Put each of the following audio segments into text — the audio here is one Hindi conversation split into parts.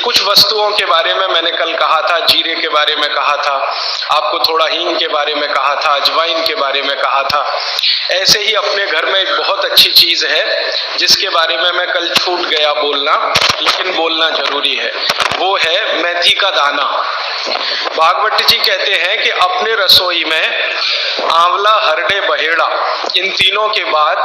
कुछ वस्तुओं के बारे में मैंने कल कहा था, जीरे के बारे में कहा था, आपको थोड़ा हींग के बारे में कहा था, अजवाइन के बारे में कहा था। ऐसे ही अपने घर में एक बहुत अच्छी चीज है जिसके बारे में मैं कल छूट गया बोलना, लेकिन बोलना जरूरी है, वो है मेथी का दाना। भागवत जी कहते हैं कि अपने रसोई में आंवला, हरड़े, बहेड़ा, इन तीनों के बाद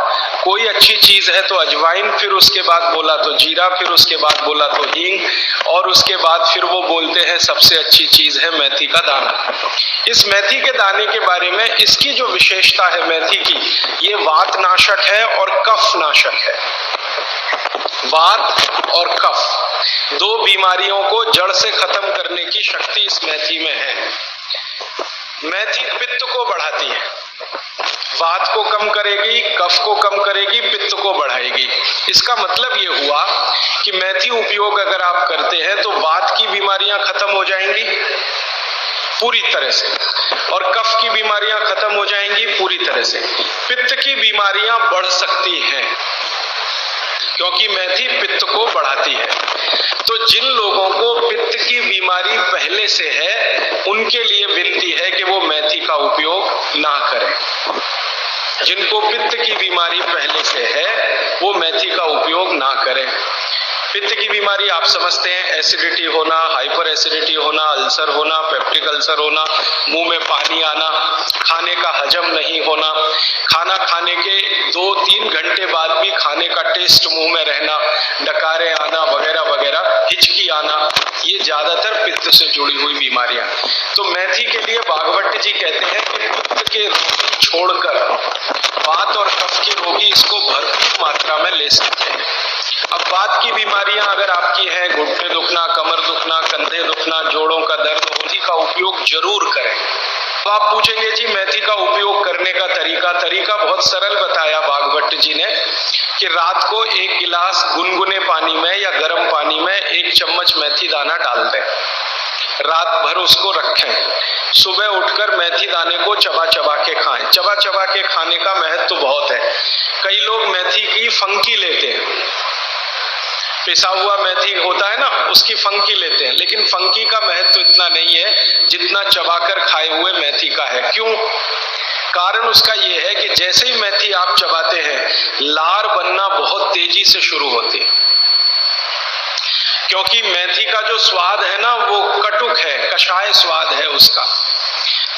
कोई अच्छी चीज है तो अजवाइन, फिर उसके बाद बोला तो जीरा, फिर उसके बाद बोला तो हींग, और उसके बाद फिर वो बोलते हैं सबसे अच्छी चीज है मेथी का दाना। इस मेथी के दाने के बारे में इसकी जो विशेषता है मेथी की, ये वात नाशक है और कफ नाशक है। वात और कफ, दो बीमारियों को जड़ से खत्म करने की शक्ति इस मेथी में है। मेथी पित्त को बढ़ाती है, वात को कम करेगी, कफ को कम करेगी, पित्त को बढ़ाएगी। इसका मतलब ये हुआ कि मेथी उपयोग अगर आप करते हैं तो वात की बीमारियां खत्म हो जाएंगी पूरी तरह से, और कफ की बीमारियां खत्म हो जाएंगी पूरी तरह से। पित्त की बीमारियां बढ़ सकती हैं क्योंकि मेथी पित्त को बढ़ाती है। तो जिन लोगों को पित्त की बीमारी पहले से है उनके लिए विनती है कि वो मेथी का उपयोग ना करें। जिनको पित्त की बीमारी पहले से है वो मेथी का उपयोग ना करें। पित्त की बीमारी आप समझते हैं, एसिडिटी होना, हाइपर एसिडिटी होना, अल्सर होना, पेप्टिक अल्सर होना, मुंह में पानी आना, खाने का हजम नहीं होना, खाना खाने के 2-3 घंटे बाद भी खाने का टेस्ट मुंह में रहना, डकारे आना वगैरह वगैरह, हिचकी आना, ये ज्यादातर पित्त से जुड़ी हुई बीमारियां। तो मेथी के लिए भागवत जी कहते हैं कि पित्त के रोगी छोड़कर वात और कफ के रोगी इसको भरपूर मात्रा में ले सकते हैं। अब वात की बीमारियां अगर आपकी है, घुटने दुखना, कमर दुखना, कंधे दुखना, जोड़ों का दर्द, मेथी का उपयोग जरूर करें। तो आप पूछेंगे जी मेथी का उपयोग करने का तरीका बहुत सरल बताया भागवत जी ने कि रात को 1 गिलास गुनगुने पानी में या गर्म पानी में 1 चम्मच मेथी दाना डाल दें, रात भर उसको रखें, सुबह उठकर मेथी दाने को चबा चबा के खाएं। चबा चबा के खाने का महत्व तो बहुत है। कई लोग मेथी की फंकी लेते हैं, पिसा हुआ मेथी होता है ना, उसकी फंकी लेते हैं, लेकिन फंकी का महत्व इतना नहीं है जितना चबाकर खाए हुए मेथी का है। क्यों? कारण उसका ये है कि जैसे ही मेथी आप चबाते हैं लार बनना बहुत तेजी से शुरू होती है, क्योंकि मेथी का जो स्वाद है ना वो कटुक है, कषाय स्वाद है उसका।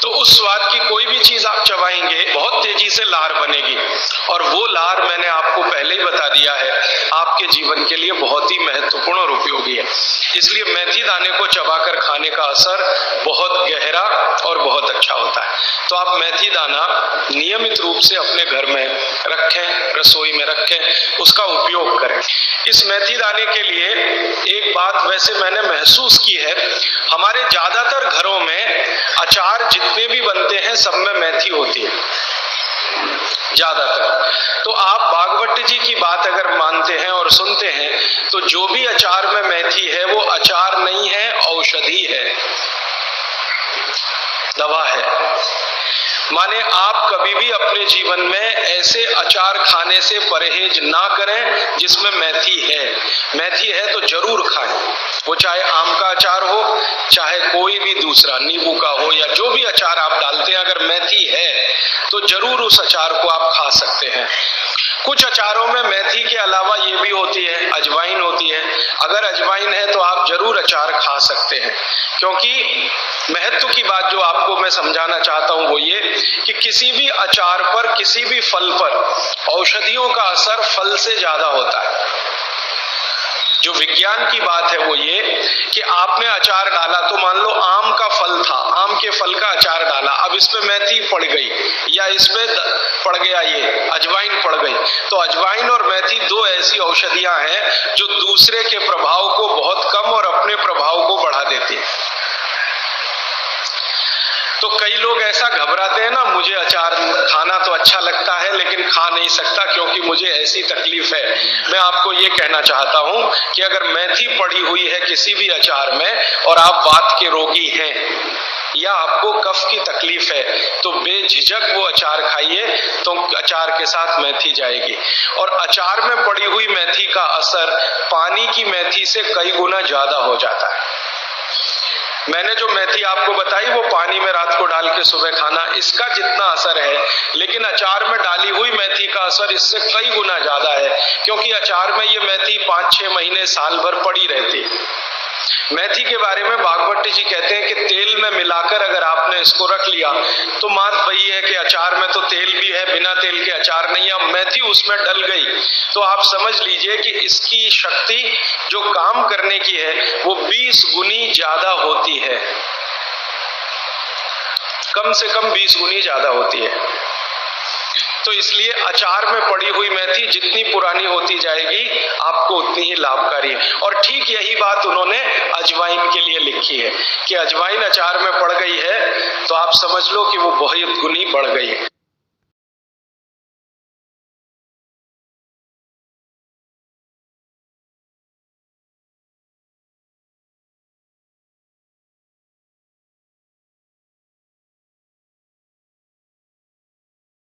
तो उस स्वाद की कोई भी चीज आप चबाएंगे बहुत तेजी से लार बनेगी, और वो लार मैंने आपको पहले ही बता दिया है आपके जीवन के लिए बहुत ही महत्वपूर्ण और उपयोगी है। इसलिए मेथी दाने को चबाकर खाने का असर बहुत गहरा और बहुत अच्छा होता है। तो आप मेथी दाना नियमित रूप से अपने घर में रखें, रसोई में रखें, उसका उपयोग करें। इस मेथी दाने के लिए एक बात वैसे मैंने महसूस की है, हमारे ज्यादातर घरों में अचार जितने भी बनते हैं सब में मेथी होती है ज्यादातर। तो आप भागवत जी की बात अगर मानते हैं और सुनते हैं तो जो भी अचार में मेथी है वो अचार नहीं है, औषधि है, दवा है। माने आप कभी भी अपने जीवन में ऐसे अचार खाने से परहेज ना करें जिसमें मेथी है। मेथी है तो जरूर खाएं, वो चाहे आम का अचार हो, चाहे कोई भी दूसरा नींबू का हो, या जो भी अचार आप डालते हैं, अगर मेथी है तो जरूर उस अचार को आप खा सकते हैं। कुछ अचारों में मेथी के अलावा ये भी होती है, अजवाइन होती है। अगर अजवाइन है तो आप जरूर अचार खा सकते हैं, क्योंकि महत्व की बात जो आपको मैं समझाना चाहता हूं वो ये कि किसी भी अचार पर, किसी भी फल पर औषधियों का असर फल से ज्यादा होता है। जो विज्ञान की बात है वो ये कि आपने अचार डाला, तो मान लो आम का फल था, आम के फल का अचार डाला, अब इस पे मेथी पड़ गई या इस पे पड़ गया ये अजवाइन पड़ गई, तो अजवाइन और मेथी दो ऐसी औषधियां हैं जो दूसरे के प्रभाव को बहुत कम और अपने प्रभाव को बढ़ा देती है। तो कई लोग ऐसा घबराते हैं ना, मुझे अचार खाना तो अच्छा लगता है लेकिन खा नहीं सकता क्योंकि मुझे ऐसी तकलीफ है। मैं आपको ये कहना चाहता हूं कि अगर मेथी पड़ी हुई है किसी भी अचार में और आप वात के रोगी हैं या आपको कफ की तकलीफ है तो बेझिझक वो अचार खाइए, तो अचार के साथ मेथी जाएगी। और अचार में पड़ी हुई मेथी का असर पानी की मेथी से कई गुना ज्यादा हो जाता है। मैंने जो मेथी आपको बताई वो पानी में रात को डाल के सुबह खाना, इसका जितना असर है, लेकिन अचार में डाली हुई मेथी का असर इससे कई गुना ज्यादा है, क्योंकि अचार में ये मेथी 5-6 महीने साल भर पड़ी रहती है। मेथी के बारे में भागवत जी कहते हैं कि तेल में मिलाकर अगर आपने इसको रख लिया तो बात वही है कि अचार में तो तेल भी है, बिना तेल के अचार नहीं है। अब मेथी उसमें डल गई तो आप समझ लीजिए कि इसकी शक्ति जो काम करने की है वो 20 गुनी ज्यादा होती है, कम से कम 20 गुनी ज्यादा होती है। तो इसलिए अचार में पड़ी हुई मेथी जितनी पुरानी होती जाएगी आपको उतनी ही लाभकारी है। और ठीक यही बात उन्होंने अजवाइन के लिए लिखी है कि अजवाइन अचार में पड़ गई है तो आप समझ लो कि वो बहुत गुनी बढ़ गई है।